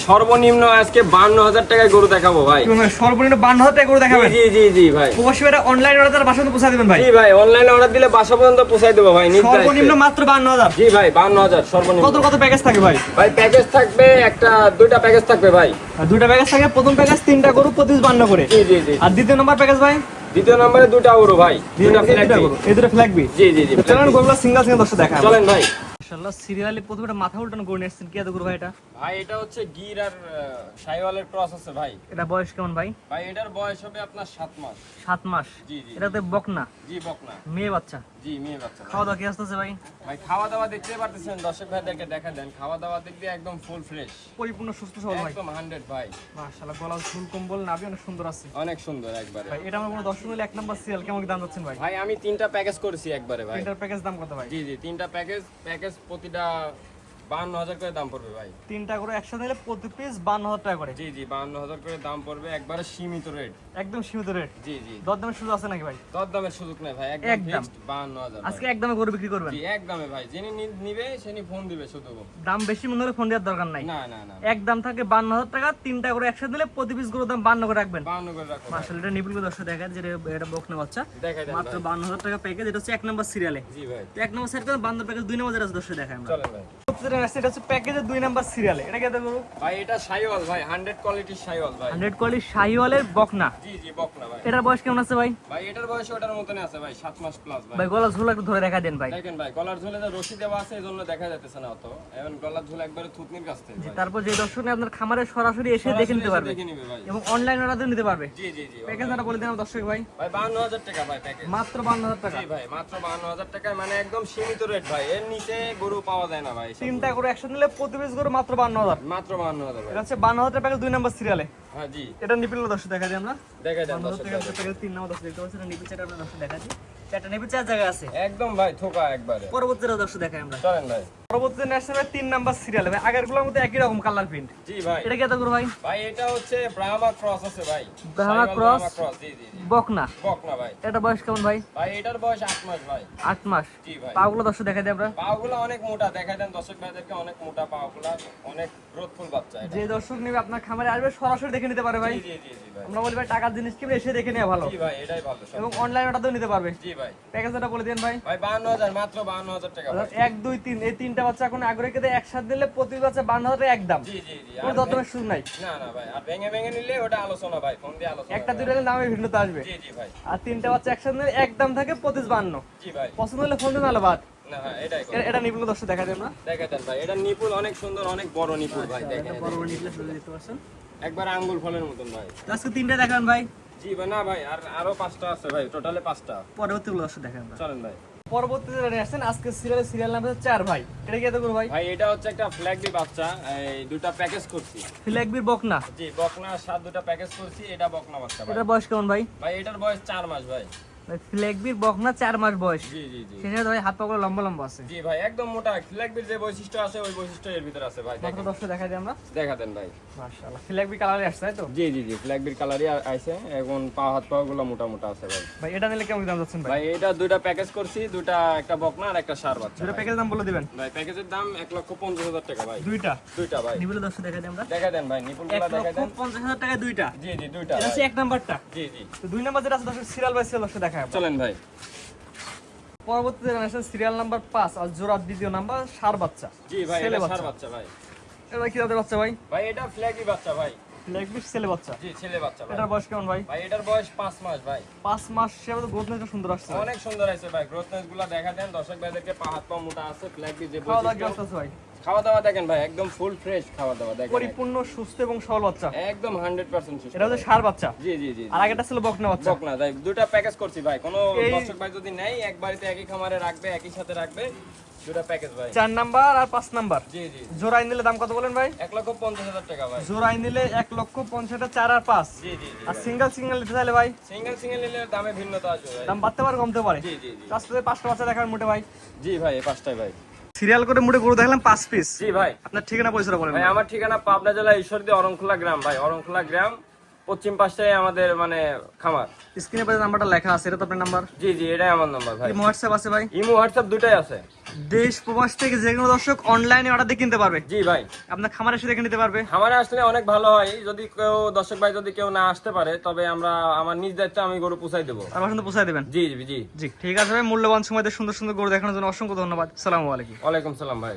সর্বনিম্ন আজকে 52,000 টাকায় গরু দেখাবো ভাই। সর্বনিম্ন 52,000 টাকা গরু দেখাবেন? জি জি জি ভাই। প্রবাসী ভাইরা অনলাইন অর্ডার বাসা পর্যন্ত পৌঁছে দিবেন ভাই? জি ভাই, অনলাইনে অর্ডার দিলে বাসা পর্যন্ত পৌঁছাই দেবো ভাই। সর্বনিম্ন মাত্র 52,000? জি ভাই, 52,000 সর্বনিম্ন। কত কত প্যাকেজ থাকে ভাই? ভাই প্যাকেজ থাকবে দুইটা প্যাকেজ থাকবে ভাই। দুইটা প্যাকেজ থাকে। প্রথম প্যাকেজ 3টা গরু প্রতি 52 করে। জি জি জি। আর দ্বিতীয় নম্বর প্যাকেজ ভাই? দ্বিতীয় নম্বরে 2টা গরু ভাই, 2টা ফ্ল্যাগ গরু। এই দুটো ফ্ল্যাগ বি? জি জি জি। চলেন গরুগুলো সিঙ্গেল সিঙ্গেল দর্শক দেখায়। চলেন ভাই। মাশাআল্লাহ, সিরিয়ালি প্রথমে মাথা উল্টানো গরু নিয়েছেন। কি এত গরু ভাই এটা? ভাই এটা হচ্ছে গির আর শাইওয়ালের ক্রস আছে ভাই। এটা বয়স কেমন ভাই? ভাই এটার বয়স হবে আপনার 7 মাস। 7 মাস? জি জি। এটা তো বকনা? জি বকনা। মেয়ে বাচ্চা? জি মেয়ে বাচ্চা। খাওয়া দাওয়া কি আসতেছে ভাই? ভাই খাওয়া দাওয়া দেখতে পারতেছেন, দর্শক ভাইদেরকে দেখা দেন। খাওয়া দাওয়া দিক দিয়ে একদম ফুল ফ্রেশ, পরিপূর্ণ সুস্থ সবল ভাই? একদম 100 ভাই। মাশাআল্লাহ, গলা ফুল কম্বল, নাভি অনেক সুন্দর আছে। অনেক সুন্দর একবারে ভাই এটা আমার কোনো দর্শক হলে 1 নাম্বার সিরিয়াল কেমন কি দাম যাচ্ছেন ভাই? ভাই আমি 3টা প্যাকেজ করেছি একবারে ভাই। এটার প্যাকেজ দাম কত ভাই? জি জি, 3টা প্যাকেজ প্রতিটা 52,000 করে দাম পড়বে ভাই। 3টা করে একসাথে নিলে প্রতি পিস 52,000 টাকা করে? জি জি, 52,000 করে দাম পড়বে, একবারে সীমিত রেট। একদম সীমিত রেট? জি জি। দরদামের সুযোগ আছে নাকি ভাই? দরদামের সুযোগ নাই ভাই, একদম একদম ফিক্সড 52,000। আজকে একদমে গরু বিক্রি করবেন? জি একদমে ভাই, যিনি নিবে তিনি ফোন দিবে শুধু। দাম বেশি মনে হলে ফোন দেওয়ার দরকার নাই? না না না, একদম থাকে 52,000 টাকা। 3টা করে একসাথে নিলে প্রতি পিস গরুর দাম 52 করে রাখবেন? 52 করে রাখো ভাই। মাশাআল্লাহ, এটা নিপুল দর্শক দেখা যে এটা বকনা বাচ্চা। দেখাই দেন মাত্র ভাই। 52,000 টাকা প্যাকেজ। এটা হচ্ছে 1 নাম্বার সিরিয়ালে। জি ভাই। তো 1 নাম্বার সিরিয়ালে 52 প্যাকেজ, 2 নাম্বার যেটা আছে দর্শক দেখাই আমরা। চলেন ভাই। এটা হচ্ছে প্যাকেজের 2 নাম্বার সিরিয়ালে। এটা কি গরু ভাই? এটা শাইওয়াল ভাই, 100 কোয়ালিটির শাইওয়াল ভাই। 100 কোয়ালিটি শাহিওয়ালের বকনা? জি জি বকনা ভাই। এটার বয়স কেমন আছে ভাই? ভাই এটার বয়স ওটার মতনই আছে ভাই, 7 মাস প্লাস ভাই। ভাই গলা ঝোলা একটু ধরে দেখা দেন ভাই। দেখেন ভাই, গলার ঝুলে যে রশি দেওয়া আছে এজন্য দেখা যাচ্ছে না অত। এখন গলার ঝুলে একবারে থুতনির কাছ থেকে ভাই। তারপর যে দর্শক আপনার খামারে সরাসরি এসে দেখে নিতে পারবে দেখে নিবে ভাই। এবং অনলাইন অর্ডার নিতে পারবে। জি জি জি। প্যাকেজটা বলে দিন দর্শক ভাই। ভাই 52,000 টাকা ভাই প্যাকেজ। মাত্র 52,000 টাকা? জি ভাই, মাত্র 52,000 টাকায়, মানে একদম সীমিত রেট ভাই। এর নিচে গরু পাওয়া যায় না ভাই। 3টা করে একসাথে নিলে প্রতি পিস গরু মাত্র 52,000? মাত্র 52,000 ভাই। এটা হচ্ছে 52,000 টাকা প্যাকেজ 2 নাম্বার সিরিয়ালে। হ্যাঁ জি। এটা নিপিল দর্শক দেখা দিই আমরা। দেখাই দেন 52,000 দর্শক টাকা ভাই। প্যাকেজ 3 নাম্বার দর্শক দেখতে পাচ্ছেন। এটা নিপিল চারটা আমরা দর্শক দেখা দিই। চারটা নিপিল 4 জায়গা আছে। একদম ভাই থোকা একবারে। পরবর্তীটা দর্শক দেখাই আমরা। চলেন ভাই। পরবর্তী ন্যাশনাল 3 নাম্বার সিরিয়ালে ভাই। আগেরগুলোর মধ্যে একই রকম কালার প্রিন্ট। জি ভাই। এটা কি এত গরু ভাই? ভাই এটা হচ্ছে ব্রাহ্মা ক্রস আছে ভাই। ব্রাহ্মা শাইওয়াল ক্রস? জি জি জি। বকনা? বকনা ভাই। এটা বয়স কেমন ভাই? ভাই এটার বয়স 8 মাস ভাই। 8 মাস? জি ভাই। পাগুলো দর্শক দেখা দিই আমরা। পাগুলো অনেক মোটা, দেখাই দেন দর্শক ভাইদেরকে। অনেক মোটা পাগুলো, অনেক গ্রোথফুল বাচ্চা এটা। যে দর্শক নেবে আপনার খামারে আসবে সরাসরি দেখে নিতে পারে ভাই। জি জি জি জি ভাই। আমরা বলি ভাই টাকার জিনিস কিনলে এসে দেখে নেওয়া ভালো। জি ভাই, এটাই ভালো সব। এবং অনলাইন অর্ডারও নিতে পারবে। জি ভাই। প্যাকেজটা বলে দেন ভাই। ভাই 52,000, মাত্র 52,000 টাকা ভাই। 1 2 3 এই 3টা বাচ্চা এখন আগ্রহী কেটে একসাথে দিলে প্রতি বাচ্চা 52,000 টাকা একদম? জি জি জি। কোনো দরদামের সুযোগ নাই? না না ভাই, আর ভেঙে ভেঙে নিলে ওটা আলোচনা ভাই, ফোন দিয়ে আলোচনা। একটা দুইটা নিলে দামে ভিন্নতা আসবে। জি জি ভাই। আর 3টা বাচ্চা একসাথে নিলে একদম থাকে 55। জি ভাই। পছন্দ হলে ফোন দিন নাহলে বাদ। না হ্যাঁ, এটাই করো। এটা নিপুল দর্শক দেখা দিই আমরা। দেখাই দেন ভাই। এটা নিপুল অনেক সুন্দর, অনেক বড় নিপুল ভাই। দেখেন বড় বড় নিপুল শুরু দেখতে পাচ্ছেন। একবার আঙ্গুল ফলের মতন ভাই। আজকে 3টা দেখান ভাই। জি ভাই। না ভাই, আরো 5টা আছে ভাই, টোটালে 5টা। পরবর্তীগুলো দর্শক দেখান আমরা। চলেন ভাই। পরবর্তীতে জানিয়ে আসছেন আজকে সিরিয়াল নাম্বার 4 ভাই। এটা কি এত গরু ভাই? ভাই এটা হচ্ছে একটা ফ্ল্যাগ বি বাচ্চা, এই দুটো প্যাকেজ করছি। ফ্ল্যাগবির বকনা? জি বকনা, সাত দুটো প্যাকেজ করছি। এটা বকনা বাচ্চা ভাই। এটার বয়স কেমন ভাই? ভাই এটার বয়স 4 মাস ভাই। ফ্ল্যাগবির বকনা 4 মাস বয়স? জি জি জি। সেখানে ভাই হাত পাগুলো লম্বা লম্বা আছে। জি ভাই, একদম মোটা। ফ্ল্যাগ বির যে বৈশিষ্ট্য আছে ওই বৈশিষ্ট্য এর ভিতর আছে ভাই। মাত্র দেখেন, 10টা দেখা দিই আমরা। দেখা দেন ভাই। মাশাআল্লাহ, ফ্ল্যাগবি কালারে আসছে তাই তো? জি জি জি, ফ্ল্যাগ বির কালারই আইছে। এখন হাত পা গুলো মোটা মোটা আছে ভাই। ভাই এটা নিলে কেমন দাম যাচ্ছেন ভাই? ভাই এটা দুইটা প্যাকেজ করছি, দুটা, একটা বকনা আর একটা সার বাচ্চা। দুটো ভাই। প্যাকেজ দাম বলে দিবেন। ভাই প্যাকেজের দাম 1,50,000 টাকা ভাই। দুইটা? দুইটা ভাই। নিবলে 10টা দেখা দিই আমরা। দেখা দেন ভাই, নিপুলগুলা দেখা দেন। 1,50,000 টাকায় দুইটা? জি জি, দুইটা এটা হচ্ছে ভাই। 1 নাম্বারটা। জি জি। তো 2 নাম্বার যেটা আছে দর্শক সিরিয়াল বাই সিরিয়াল দর্শক দেখায়। চলেন ভাই। পরবর্তীতে জানাচ্ছেন সিরিয়াল নাম্বার 5 আর জোড়া দ্বিতীয় নাম্বার সার বাচ্চা। জি ভাই, ছেলে এটা সার বাচ্চা। বাচ্চা ভাই। এটা কি জাতের বাচ্চা ভাই? ভাই এটা ফ্ল্যাগি বাচ্চা ভাই। ফ্ল্যাগবি ছেলে বাচ্চা? জি ছেলে বাচ্চা ভাই। এটার বয়স কেমন ভাই? ভাই এটার বয়স 5 মাস ভাই। 5 মাস সেটা তো গ্রোথ নেটটা সুন্দর আসছে। অনেক সুন্দর আছে ভাই। গ্রোথনেস গুলা দেখা দেন দর্শক ভাইদেরকে। পা হাত পা মোটা আছে। ফ্ল্যাগি যে খাওয়া দাওয়া কি বৈশিষ্ট্য, অবস্থা আছে ভাই? খাওয়া দাওয়া দেখেন ভাই, একদম ফুল ফ্রেশ খাওয়া দাওয়া দেখেন। পরিপূর্ণ সুস্থ এবং সবল বাচ্চা? একদম 100% সুস্থ। এটা হচ্ছে সার বাচ্চা? জি জি জি। আর আগেটা ছিল বকনা বাচ্চা? বকনা ভাই। দুটো প্যাকেজ করছি ভাই। কোনো এই- দর্শক ভাই যদি নেয়, এক বাড়িতে একই খামারে রাখবে, একই সাথে রাখবে, দুটো প্যাকেজ ভাই। 4 নাম্বার আর 5 নাম্বার জি জি। জোড়াই নিলে দাম কত বলেন ভাই? 1,50,000 টাকা ভাই। জোড়াই নিলে 1,50,000 4 আর 5। জি জি জি। আর সিঙ্গেল নিতে চাইলে ভাই সিঙ্গেল সিঙ্গেল নিলে দামে ভিন্নতা আসবে ভাই। দাম বাড়তে পারে কমতে পারে? জি জি জি। আজকে 5টা বাচ্চা দেখার মোটে ভাই। জি ভাই, এই পাঁচটাই ভাই। সিরিয়াল করে মোটে গরু দেখলাম 5 পিস। জি ভাই। আপনার ঠিকানা পরিচয় বলেন ভাই আমার ঠিকানা পাবনা জেলা ঈশ্বরদী অরংখোলা গ্রাম ভাই। অরংখোলা গ্রাম পশ্চিম পাশটাই আমাদের মানে খামার। স্ক্রিনে পাশে নাম্বারটা লেখা আছে, এটা তো আপনার নাম্বার? জি জি, এটাই আমার নাম্বার ভাই। ইমো হোয়াটসঅ্যাপ আছে ভাই? ইমো হোয়াটসঅ্যাপ দুটাই আছে। দেশ প্রবাস থেকে যে কোনো দর্শক অনলাইনে অর্ডার দিয়ে কিনতে পারবে? জি ভাই, আপনার খামারে এসে দেখে নিতে পারবে? খামারে আসলে অনেক ভালো হয়। যদি কেউ দর্শক ভাই যদি কেউ না আসতে পারে, তবে আমার নিজ দায়িত্বে আমি গরু পুষাই দেবো। আর পছন্দ পৌঁছায় দেবেন? জি জি জি। জি ঠিক আছে ভাই, মূল্যবান সময়তে সুন্দর সুন্দর গরু দেখানোর জন্য অসংখ্য ধন্যবাদ। আসসালামু আলাইকুম। ওয়ালাইকুম সালাম ভাই।